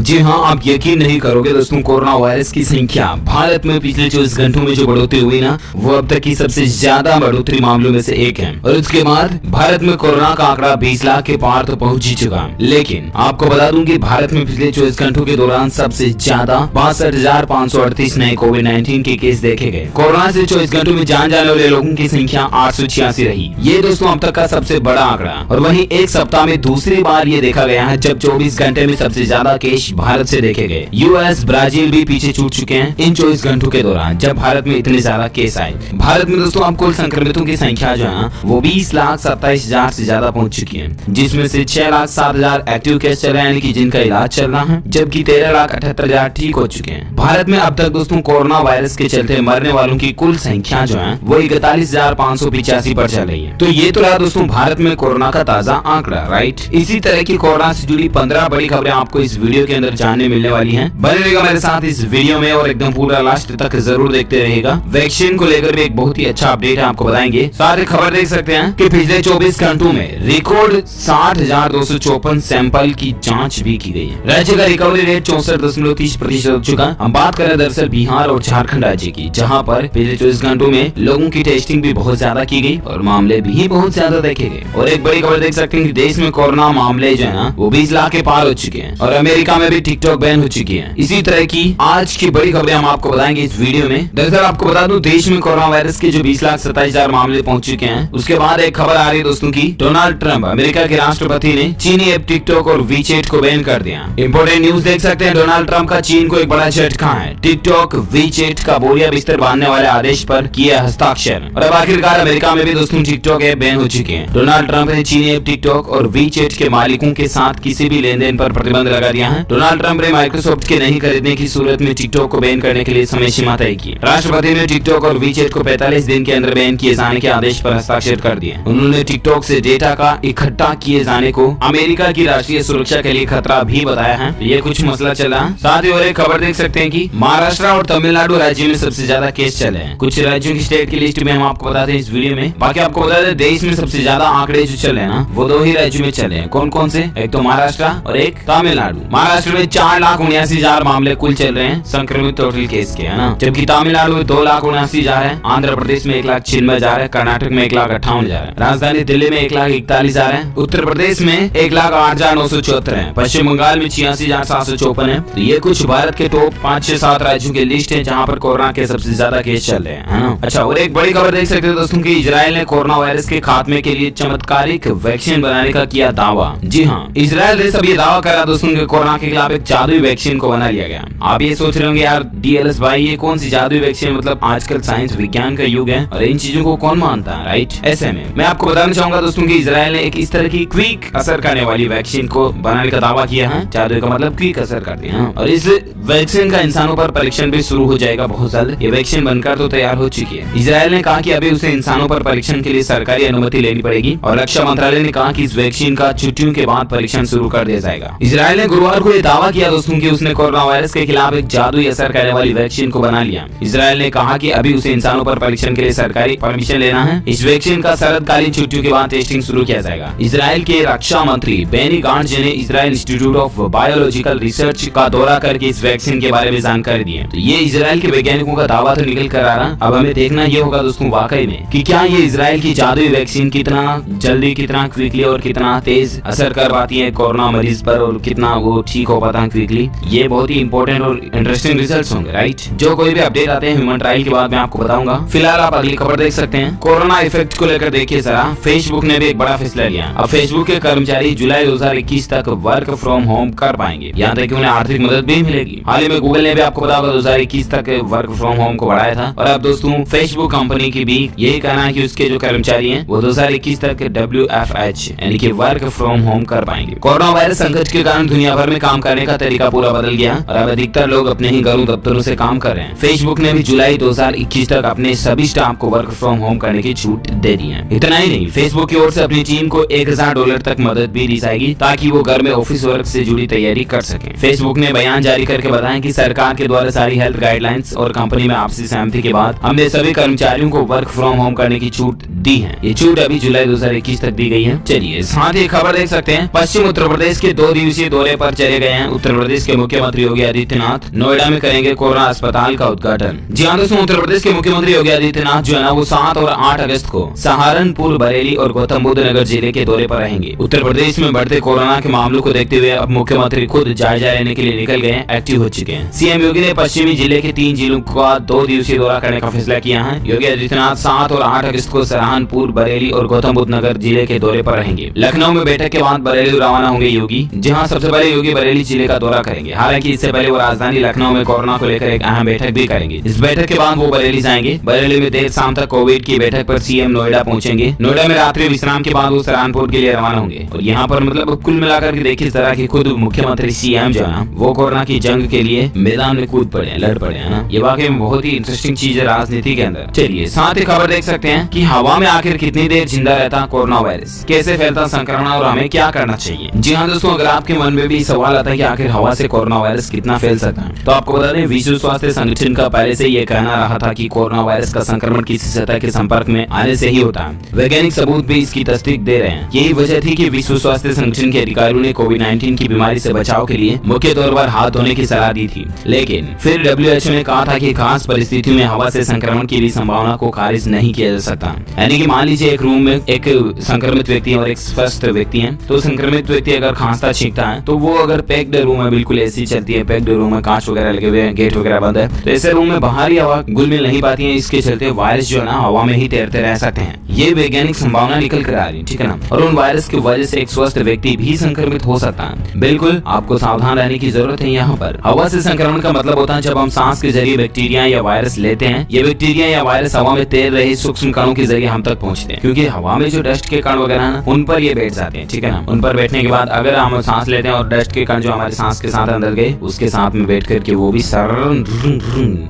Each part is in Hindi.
जी हाँ, आप यकीन नहीं करोगे दोस्तों, कोरोना वायरस की संख्या भारत में पिछले 24 घंटों में जो बढ़ोतरी हुई ना, वो अब तक की सबसे ज्यादा बढ़ोतरी मामलों में से एक है। और उसके बाद भारत में कोरोना का आंकड़ा 20 लाख के पार तो पहुंच ही चुका। लेकिन आपको बता दूं कि भारत में पिछले 24 घंटों के दौरान सबसे ज्यादा 62,538 नए कोविड-19 के केस देखे गए। कोरोना से 24 घंटों में जान जाने वाले लोगों की संख्या 886 रही। ये दोस्तों अब तक का सबसे बड़ा आंकड़ा। और वहीं एक सप्ताह में दूसरी बार ये देखा गया है जब 24 घंटे में सबसे ज्यादा केस भारत से देखे गए। यूएस, ब्राजील भी पीछे छूट चुके हैं इन 24 घंटों के दौरान जब भारत में इतने ज्यादा केस आए। भारत में दोस्तों अब कुल संक्रमितों की संख्या जो है वो 20,27,000 से ज्यादा पहुंच चुकी है, जिसमें से 6,07,000 एक्टिव केस चल रहे हैं, यानी कि जिनका इलाज चल रहा है, जबकि 13,78,000 ठीक हो चुके हैं। भारत में अब तक दोस्तों कोरोना वायरस के चलते मरने वालों की कुल संख्या जो है वो 41,585 पर चल रही है। तो ये तो रहा दोस्तों भारत में कोरोना का ताजा आंकड़ा, राइट। इसी तरह की कोरोना से जुड़ी 15 बड़ी खबरें आपको इस वीडियो के अंदर जानने मिलने वाली हैं। बने रहिएगा मेरे साथ इस वीडियो में और एकदम पूरा लास्ट तक जरूर देखते रहिएगा। वैक्सीन को लेकर भी एक बहुत ही अच्छा अपडेट है, आपको बताएंगे। सारे खबर देख सकते हैं कि पिछले 24 घंटों में रिकॉर्ड 60,254 सैंपल की जांच भी की गई है। राज्य का रिकवरी रेट 64.30% हो चुका। हम बात करें दरअसल बिहार और झारखंड राज्य की, जहाँ पर पिछले 24 घंटों में लोगों की टेस्टिंग भी बहुत ज्यादा की गई और मामले भी बहुत ज्यादा देखे गए। और एक बड़ी खबर देख सकते हैं कि देश में कोरोना मामले जो है ना वो 20 लाख के पार हो चुके हैं और अमेरिका में भी टिकटॉक बैन हो चुकी है। इसी तरह की आज की बड़ी खबरें हम आपको बताएंगे इस वीडियो में। दरअसल आपको बता दूं, देश में कोरोना वायरस के जो 20,27,000 मामले पहुंच चुके हैं, उसके बाद एक खबर आ रही है दोस्तों की डोनाल्ड ट्रंप अमेरिका के राष्ट्रपति ने चीनी ऐप टिकटॉक और वीचेट को बैन कर दिया। इंपोर्टेंट न्यूज देख सकते हैं, डोनाल्ड ट्रंप का चीन को एक बड़ा झटका है। टिकटॉक, वीचेट का बोरिया बिस्तर बांधने वाले आदेश पर किया हस्ताक्षर। और अब आखिरकार अमेरिका में भी दोस्तों टिकटॉक ऐप बैन हो चुके हैं। डोनाल्ड ट्रंप ने चीनी ऐप टिकटॉक और वीचेट के मालिकों के साथ किसी भी लेन देन पर प्रतिबंध लगा दिया है। डोनाल्ड ट्रंप ने माइक्रोसॉफ्ट के नहीं खरीदने की सूरत में टिकटॉक को बैन करने के लिए समय सीमा तय की। राष्ट्रपति ने टिकटॉक और वीचेट को 45 दिन के अंदर बैन किए जाने के आदेश पर हस्ताक्षर कर दिए। उन्होंने टिकटॉक से डेटा का इकट्ठा किए जाने को अमेरिका की राष्ट्रीय सुरक्षा के लिए खतरा भी बताया है। ये कुछ मसला चला। साथ ही और एक खबर देख सकते हैं कि महाराष्ट्र और तमिलनाडु राज्य में सबसे ज्यादा केस चले हैं। कुछ राज्यों की स्टेट की लिस्ट में हम आपको बताते हैं इस वीडियो में। बाकी आपको बता दें, देश में सबसे ज्यादा आंकड़े जो चले ना वो 2 ही राज्यों में चले हैं। कौन कौन से? एक तो महाराष्ट्र और एक तमिलनाडु। महाराष्ट्र में 4,79,000 मामले कुल चल रहे हैं संक्रमित टोटल केस के, है ना, जबकि तमिलनाडु में 2,79,000 है। आंध्र प्रदेश में 1,96,000 है। कर्नाटक में 1,58,000 है। राजधानी दिल्ली में 1,41,000 है। उत्तर प्रदेश में 1,08,974 है। पश्चिम बंगाल में 86,754 है। तो ये कुछ भारत के टॉप 5 से 7 राज्यों की लिस्ट है जहाँ पर कोरोना के सबसे ज्यादा केस चल रहे हैं, है ना। अच्छा, और एक बड़ी खबर देख सकते हैं दोस्तों की इजराइल ने कोरोना वायरस के खात्मे के लिए चमत्कारिक वैक्सीन बनाने का किया दावा। जी हाँ, इजराइल देश अब ये दावा कर रहा दोस्तों कि कोरोना के खिलाफ एक जादुई वैक्सीन को बना लिया गया। आप ये सोच रहे होंगे यार डीएलएस भाई ये कौन सी जादुई वैक्सीन, मतलब आजकल साइंस विज्ञान का युग है और इन चीजों को कौन मानता है, राइट। ऐसे में मैं आपको बताना चाहूंगा दोस्तों कि इजराइल ने एक इस तरह की क्विक असर करने वाली वैक्सीन को बनाने का दावा किया है। जादुई का मतलब क्विक असर करते हैं। और इस वैक्सीन का इंसानों पर परीक्षण भी शुरू हो जाएगा बहुत जल्द। ये वैक्सीन बनकर तो तैयार हो चुकी है। इजराइल ने कहा कि अभी उसे इंसानों पर परीक्षण के लिए सरकारी अनुमति लेनी पड़ेगी और रक्षा मंत्रालय ने कहा कि इस वैक्सीन का छुट्टियों के बाद परीक्षण शुरू कर दिया जाएगा। इजराइल ने गुरुवार को यह दावा किया दोस्तों कि उसने कोरोना वायरस के खिलाफ एक जादुई असर करने वाली वैक्सीन को बना लिया। इजराइल ने कहा कि अभी उसे इंसानों पर परीक्षण के लिए सरकारी परमिशन लेना है। इस वैक्सीन का शरतकालीन छुट्टियों के बाद टेस्टिंग शुरू किया जाएगा। इजराइल के रक्षा मंत्री बेनी गांट्ज ने Israel institute of biological research का दौरा करके इस वैक्सीन के बारे में जानकारी दी है। तो ये इजराइल के वैज्ञानिकों का दावा तो निकल कर आ रहा। अब हमें देखना ये होगा दोस्तों वाकई में कि क्या ये इजराइल की जादुई वैक्सीन कितना जल्दी, कितना क्विकली और कितना तेज असर कर पाती है कोरोना मरीज पर और कितना वो ठीक हो पाता है क्विकली। ये बहुत ही इंपॉर्टेंट और इंटरेस्टिंग रिजल्ट्स होंगे, राइट। जो कोई भी अपडेट आते हैं ह्यूमन ट्रायल के बाद मैं आपको बताऊंगा। फिलहाल आप अगली खबर देख सकते हैं। कोरोना इफेक्ट को लेकर देखिए जरा, फेसबुक ने भी एक बड़ा फैसला लिया। अब फेसबुक के कर्मचारी जुलाई 2021 तक वर्क फ्रॉम होम कर पाएंगे। यहाँ तक कि उन्हें आर्थिक मदद भी मिलेगी। हाल ही में गूगल ने भी आपको बताया 2021 तक वर्क फ्रॉम होम को बढ़ाया था। और अब दोस्तों फेसबुक कंपनी की भी यही कहना है कि उसके जो कर्मचारी हैं वो 2021 तक WFH यानी कि वर्क फ्रॉम होम कर पाएंगे। कोरोना वायरस संकट के कारण दुनिया भर में काम करने का तरीका पूरा बदल गया और अब अधिकतर लोग अपने ही घरों दफ्तरों से काम कर रहे हैं। फेसबुक ने भी जुलाई 2021 तक अपने सभी स्टाफ को वर्क फ्रॉम होम करने की छूट दे दी है। इतना ही नहीं, फेसबुक की ओर से अपनी टीम को $1,000 तक मदद भी दी जाएगी ताकि वो घर में ऑफिस वर्क से जुड़ी तैयारी कर सके। फेसबुक ने बयान जारी करके बताया कि सरकार के द्वारा सारी हेल्थ गाइडलाइंस और कंपनी में आपसी सहमति के बाद हमने सभी कर्मचारियों को वर्क फ्रॉम होम करने की छूट दी है। ये छूट अभी जुलाई 2021 तक दी गई है। चलिए साथ ही खबर देख सकते हैं, पश्चिम उत्तर प्रदेश के 2 दिवसीय दौरे पर चले गए गए हैं उत्तर प्रदेश के मुख्यमंत्री योगी आदित्यनाथ नोएडा में करेंगे कोरोना अस्पताल का उद्घाटन। जी हाँ दोस्तों, उत्तर प्रदेश के मुख्यमंत्री योगी आदित्यनाथ जो है ना वो 7 और 8 अगस्त को सहारनपुर, बरेली और गौतम बुद्ध नगर जिले के दौरे पर रहेंगे। उत्तर प्रदेश में बढ़ते कोरोना के मामलों को देखते हुए अब मुख्यमंत्री खुद जायजा लेने के लिए निकल गए, एक्टिव हो चुके हैं। सीएम योगी ने पश्चिमी जिले के 3 जिलों का 2 दिवसीय दौरा करने का फैसला किया है। योगी आदित्यनाथ 7 और 8 अगस्त को सहारनपुर, बरेली और गौतम बुद्ध नगर जिले के दौरे पर रहेंगे। लखनऊ में बैठक के बाद बरेली रवाना होंगे योगी, जहां सबसे पहले योगी बरेली जिले का दौरा करेंगे। हालांकि इससे पहले वो राजधानी लखनऊ में कोरोना को लेकर एक अहम बैठक भी करेंगे। इस बैठक के बाद वो बरेली जाएंगे। बरेली में देर शाम तक कोविड की बैठक पर सीएम नोएडा पहुंचेंगे। नोएडा में रात्रि विश्राम के बाद वो सहारनपुर के लिए रवाना होंगे। और यहाँ पर मतलब कुल मिलाकर के देखिए इस तरह की खुद मुख्यमंत्री सीएम जो है ना वो कोरोना की जंग के लिए मैदान में कूद पड़े, लड़ पड़े है ना। ये वाकई में बहुत ही इंटरेस्टिंग चीज है राजनीति के अंदर। चलिए साथ ही खबर देख सकते हैं कि हवा में आखिर कितनी देर जिंदा रहता कोरोना वायरस, कैसे फैलता संक्रमण और हमें क्या करना चाहिए। जी हाँ दोस्तों, अगर आपके मन में भी सवाल आता है कि आखिर हवा से कोरोना वायरस कितना फैल सकता है, तो आपको बता दें विश्व स्वास्थ्य संगठन का पहले से ये कहना रहा था कि कोरोना वायरस का संक्रमण किसी सतह के संपर्क में आने से ही होता है। वैज्ञानिक सबूत भी इसकी तस्दीक दे रहे हैं। यही वजह थी कि विश्व स्वास्थ्य संगठन के अधिकारियों ने कोविड-19 की बीमारी से बचाव के लिए मुख्य तौर पर हाथ धोने की सलाह दी थी। लेकिन फिर WHO ने कहा था कि खास परिस्थितियों में हवा से संक्रमण की भी संभावना को खारिज नहीं किया जा सकता। यानी कि मान लीजिए एक रूम में एक संक्रमित व्यक्ति और एक स्वस्थ व्यक्ति है, तो संक्रमित व्यक्ति अगर खांसता छींकता है तो वो अगर पैक्ड रूम है, बिल्कुल एसी चलती है, पैक्ड रूम में कांच वगैरह लगे हुए हैं, गेट वगैरह बंद है, तो ऐसे रूम में बाहरी हवा घुल मिल नहीं पाती है। इसके चलते वायरस जो है ना हवा में ही तैरते रह सकते हैं। ये वैज्ञानिक संभावना निकल कर आ रही है, ठीक है ना। और उन वायरस की वजह से एक स्वस्थ व्यक्ति भी संक्रमित हो सकता है। बिल्कुल आपको सावधान रहने की जरूरत है। यहाँ पर हवा से संक्रमण का मतलब होता है जब हम सांस के जरिए बैक्टीरिया या वायरस लेते हैं। ये बैक्टीरिया या वायरस हवा में तैर रहे सूक्ष्म कणों के जरिए हम तक पहुँचते हैं, क्योंकि हवा में जो डस्ट के कण वगैरह है उन पर ये बैठ जाते हैं, ठीक है ना। उन पर बैठने के बाद अगर हम सांस लेते हैं और डस्ट के कण जो हमारे सांस के साथ अंदर गए उसके साथ में बैठ करके वो भी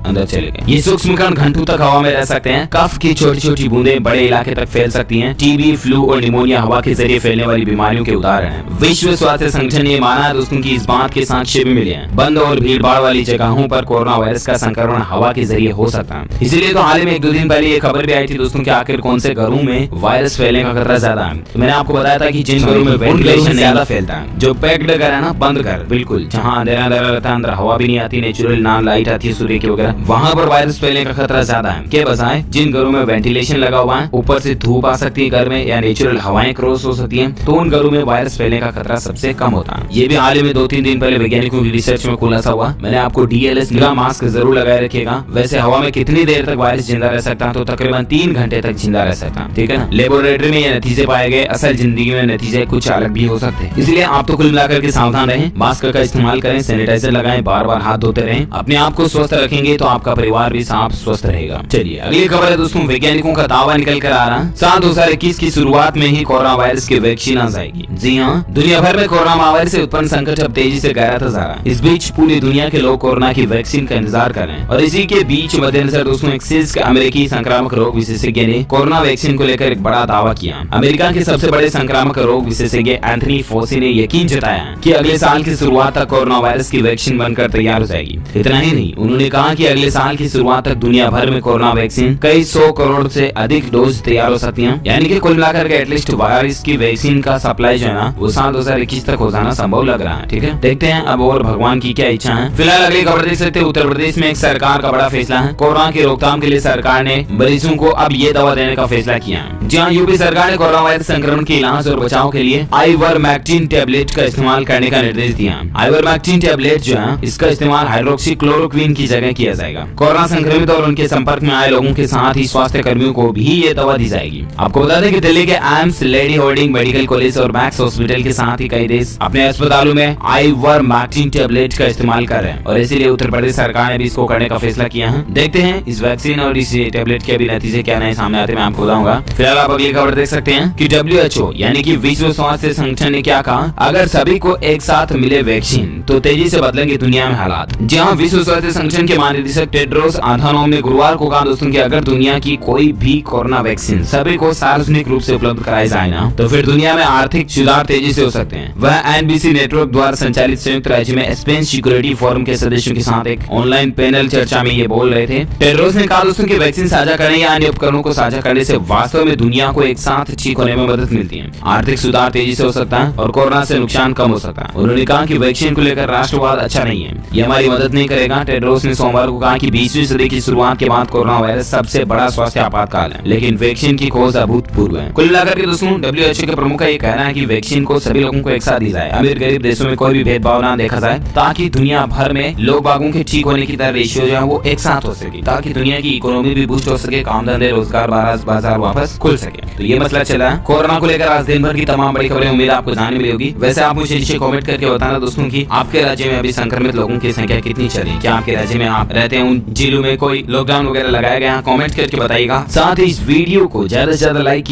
अंदर चले गए। ये सूक्ष्म कण घंटों तक हवा में रह सकते हैं। कफ की छोटी छोटी बूंदें बड़े इलाके तक फैल सकती हैं। टीबी, फ्लू और निमोनिया हवा के जरिए फैलने वाली बीमारियों के उदाहरण हैं। विश्व स्वास्थ्य संगठन ने माना है दोस्तों की इस बात के साक्ष्य भी मिले हैं। बंद और भीड़ भाड़ वाली जगहों पर कोरोना वायरस का संक्रमण हवा के जरिए हो सकता है। इसीलिए तो हाल ही में 1-2 दिन पहले ये खबर भी आई थी दोस्तों कि आखिर कौन से घरों में वायरस फैलने का खतरा ज्यादा है। तो मैंने आपको बताया था कि जिन घरों में वेंटिलेशन ज्यादा फैलता है, जो पैक्ड घर है ना, बंद घर, बिल्कुल जहाँ अंधेरा अंधेरा रहता है, अंदर हवा भी नहीं आती, नेचुरल ना लाइट आती है सूर्य की वगैरह, वहाँ पर वायरस फैलने का खतरा ज्यादा है। के बजाय जिन घरों में वेंटिलेशन लगा हुआ है, ऊपर से धूप आ सकती है घर में या नेचुरल हवाएं क्रॉस हो सकती हैं, तो उन घरों में वायरस फैलने का खतरा सबसे कम होता है। ये भी हाल ही में 2-3 दिन पहले वैज्ञानिकों की रिसर्च में खुलासा हुआ। मैंने आपको DLS निगाह मास्क जरूर लगाए रखिएगा। वैसे हवा में कितनी देर तक वायरस जिंदा रह सकता है, तो तकरीबन 3 घंटे तक जिंदा रह सकता है, ठीक है ना। लेबोरेटरी में ये नतीजे पाए गए, असल जिंदगी में नतीजे कुछ अलग भी हो सकते हैं। इसलिए आप तो कुल मिलाकर के सावधान रहें, मास्क का इस्तेमाल करें, सैनिटाइजर लगाएं, बार-बार हाथ धोते रहें। अपने आप को स्वस्थ रखेंगे तो आपका परिवार भी साफ स्वस्थ रहेगा। चलिए अगली खबर है दोस्तों, वैज्ञानिकों का दावा निकल कर आ रहा है 2021 की शुरुआत में ही कोरोना वायरस की वैक्सीन आ जाएगी। जी हाँ, दुनिया भर में कोरोना वायरस से उत्पन्न संकट अब तेजी से गहराता जा रहा है। इस बीच पूरी दुनिया के लोग कोरोना की वैक्सीन का इंतजार कर रहे हैं। और इसी के बीच मद्देनजर दोस्तों एक्सिस के अमेरिकी संक्रामक रोग विशेषज्ञ ने कोरोना वैक्सीन को लेकर एक बड़ा दावा किया। अमेरिका के सबसे बड़े संक्रामक रोग विशेषज्ञ एंथनी फॉसी ने यकीन जताया कि अगले साल की शुरुआत तक कोरोना वायरस की वैक्सीन बनकर तैयार हो जाएगी। इतना ही नहीं, उन्होंने कहा कि अगले साल की शुरुआत तक दुनिया भर में कोरोना वैक्सीन कई 100 करोड़ से अधिक डोज तैयार हो सकती हैं। यानी कि कुल मिलाकर के एटलीस्ट वायरस की वैक्सीन का सप्लाई जो है ना वो साल 2021 तक हो जाना संभव लग रहा है, ठीक है। देखते हैं अब और भगवान की क्या इच्छा है। फिलहाल अगली खबर देख सकते हैं, उत्तर प्रदेश में एक सरकार का बड़ा फैसला है। कोरोना की रोकथाम के लिए सरकार ने मरीजों को अब ये दवा देने का फैसला किया है। जहाँ यूपी सरकार ने कोरोना वायरस संक्रमण के इलाज और बचाव के लिए आइवरमेक्टिन टैबलेट का इस्तेमाल करने का निर्देश दिया। आइवरमेक्टिन टैबलेट जो है इसका इस्तेमाल हाइड्रोक्सीक्लोरोक्विन की जगह किया जाएगा। कोरोना संक्रमित और उनके संपर्क में आए लोगों के साथ ही स्वास्थ्य कर्मियों को भी ये दवा दी जाएगी। आपको बता दें कि दिल्ली के AIIMS, Lady Hardinge medical college और मैक्स हॉस्पिटल के साथ ही कई देश अपने अस्पतालों में आइवरमेक्टिन टैबलेट का इस्तेमाल कर रहे हैं और इसीलिए उत्तर प्रदेश सरकार ने भी इसको करने का फैसला किया है। देखते हैं इस वैक्सीन और इस टैबलेट के भी नतीजे क्या नए सामने आते हैं, मैं आपको बताऊंगा। फिलहाल आप अगली खबर देख सकते हैं कि WHO यानी कि विश्व स्वास्थ्य संगठन ने क्या कहा, अगर सभी को एक साथ मिले वैक्सीन तो तेजी से बदलेंगे दुनिया में हालात। जहां विश्व स्वास्थ्य संगठन के महानिदेशक टेड्रोस अधानोम ने गुरुवार को कहा दोस्तों कि अगर दुनिया की कोई भी कोरोना वैक्सीन सभी को सार्वजनिक रूप से उपलब्ध कराई जाए ना, तो फिर दुनिया में आर्थिक सुधार तेजी से हो सकते हैं। वह NBC नेटवर्क द्वारा संचालित संयुक्त राज्य में स्पेन सिक्योरिटी फोरम के सदस्यों के साथ एक ऑनलाइन पैनल चर्चा में ये बोल रहे थे। टेड्रोस ने कहा दोस्तों कि वैक्सीन साझा करने या अन्य उपकरणों को साझा करने से वास्तव में दुनिया को एक साथ ठीक होने में मदद मिलती है, आर्थिक सुधार तेजी से हो सकता है और कोरोना से नुकसान कम हो सकता है। उन्होंने कहा कि वैक्सीन को लेकर राष्ट्रवाद अच्छा नहीं है, ये हमारी मदद नहीं करेगा। टेड्रोस ने सोमवार को कहा कि 20वीं सदी की शुरुआत के बाद कोरोना वायरस सबसे बड़ा स्वास्थ्य आपातकाल है, लेकिन वैक्सीन की खोज अभूतपूर्व है। कुल मिलाकर के दोस्तों WHO के प्रमुख का ये कहना है कि वैक्सीन को सभी लोगों को एक साथ दी जाए, अमीर गरीब देशों में कोई भी भेदभाव ना देखा जाए, ताकि दुनिया भर में लोग बागों के ठीक होने की दर रेशियो जो है वो एक साथ हो सके, ताकि दुनिया की इकोनॉमी भी बूस्ट हो सके, काम धंधे रोजगार बाजार वापस खुल सके। तो ये मसला चला कोरोना को लेकर आज दिन भर की तमाम बड़ी खबरें उम्मीद आपको जानने मिली होगी। वैसे आप मुझे नीचे कमेंट करके बताना दोस्तों कि आपके राज्य में अभी संक्रमित लोगों की संख्या कितनी चली, क्या आपके राज्य में आप रहते हैं उन जिलों में कोई लॉकडाउन वगैरह लगाया गया, कमेंट करके बताइएगा। साथ ही इस वीडियो को ज्यादा से ज्यादा लाइक